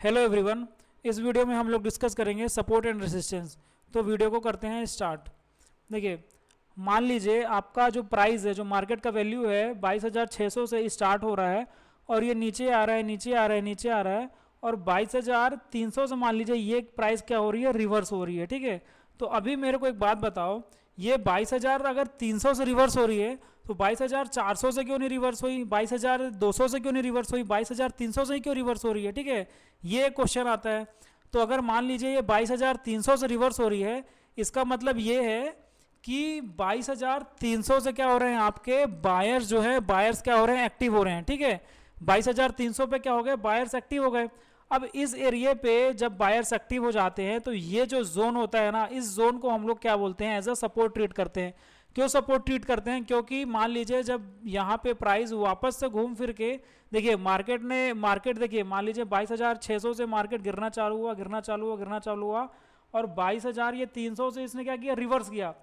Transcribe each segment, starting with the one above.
Hello everyone, इस video में हम लोग डिस्कस करेंगे सपोर्ट एंड रेजिस्टेंस। तो वीडियो को करते हैं स्टार्ट। देखिए, मान लीजिए आपका जो प्राइस है, जो मार्केट का वैल्यू है 22,600 से स्टार्ट हो रहा है और ये नीचे आ रहा है, नीचे आ रहा है, नीचे आ रहा है और 22,300 से मान लीजिए ये प्राइस क्या हो रही है, रिवर्स हो रही है। ठीक है, तो अभी मेरे को एक बात बताओ, ये 22,000 अगर 300 से रिवर्स हो रही है तो 22,400 से क्यों नहीं रिवर्स हुई, 22,200 से क्यों नहीं रिवर्स हुई, 22,300 से ही क्यों रिवर्स हो रही है। ठीक है, ये क्वेश्चन आता है। तो अगर मान लीजिए ये 22,300 से रिवर्स हो रही है, इसका मतलब ये है कि 22,300 से क्या हो रहे हैं, आपके बायर्स जो है, बायर्स क्या हो रहे हैं, एक्टिव हो रहे हैं। ठीक है, 22,300 पे क्या हो गए, बायर्स एक्टिव हो गए। अब इस एरिया पे जब बायर्स एक्टिव हो जाते हैं तो ये जो जोन होता है ना, इस जोन को हम लोग क्या बोलते हैं, एज अ सपोर्ट ट्रीट करते हैं। क्यों सपोर्ट ट्रीट करते हैं, क्योंकि मान लीजिए जब यहाँ पे प्राइस वापस से घूम फिर के, देखिए मार्केट देखिए, मान लीजिए 22,600 से मार्केट गिरना चालू हुआ, गिरना चालू हुआ, गिरना चालू हुआ और 22,300 से इसने क्या किया, रिवर्स किया।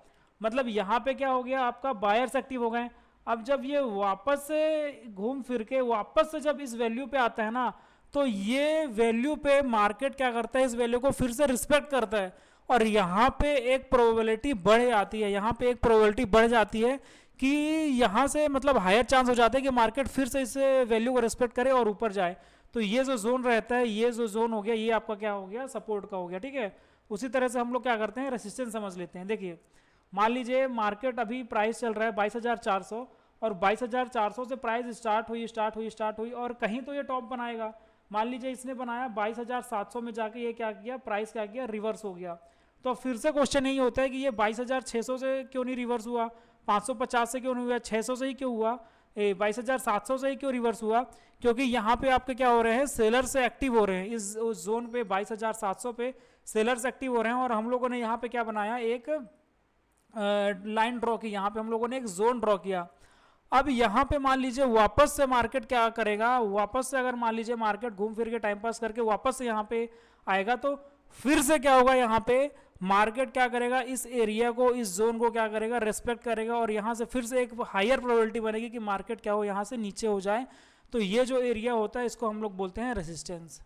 मतलब यहाँ पे क्या हो गया, आपका बायर्स एक्टिव हो गए। अब जब ये वापस से घूम फिर के वापस से जब इस वैल्यू पे आता है ना, तो ये वैल्यू पे मार्केट क्या करता है, इस वैल्यू को फिर से रिस्पेक्ट करता है और यहाँ पे एक प्रोबेबिलिटी बढ़ जाती है, यहाँ पे एक प्रोबेबिलिटी बढ़ जाती है कि यहाँ से मतलब हायर चांस हो जाता है कि मार्केट फिर से इस वैल्यू को रिस्पेक्ट करे और ऊपर जाए। तो ये जो जोन रहता है, ये जो जोन हो गया, ये आपका क्या हो गया, सपोर्ट का हो गया। ठीक है, उसी तरह से हम लोग क्या करते हैं, रेसिस्टेंस समझ लेते हैं। देखिए, मान लीजिए मार्केट अभी प्राइस चल रहा है 22,400 और 22,400 से प्राइस स्टार्ट हुई और कहीं तो ये टॉप बनाएगा। मान लीजिए इसने बनाया 22,700 में जाके ये क्या किया, प्राइस क्या किया, रिवर्स हो गया। तो फिर से क्वेश्चन यही होता है कि ये 22,600 से क्यों नहीं रिवर्स हुआ, 550 से क्यों नहीं हुआ, 600 से ही क्यों हुआ, 22,700 से ही क्यों रिवर्स हुआ। क्योंकि यहाँ पे आपके क्या हो रहे हैं, सेलर से एक्टिव हो रहे हैं। इस जोन पे 22,700 पे सेलर्स एक्टिव हो रहे हैं और हम लोगों ने यहाँ पे क्या बनाया, एक लाइन ड्रॉ की, यहाँ पे हम लोगों ने एक जोन ड्रॉ किया। अब यहाँ पे मान लीजिए वापस से मार्केट क्या करेगा, वापस से अगर मान लीजिए मार्केट घूम फिर के टाइम पास करके वापस से यहाँ पे आएगा तो फिर से क्या होगा, यहाँ पे मार्केट क्या करेगा, इस एरिया को, इस जोन को क्या करेगा, रेस्पेक्ट करेगा और यहाँ से फिर से एक हायर प्रोबेबिलिटी बनेगी कि मार्केट क्या हो, यहाँ से नीचे हो जाए। तो ये जो एरिया होता है इसको हम लोग बोलते हैं रेजिस्टेंस।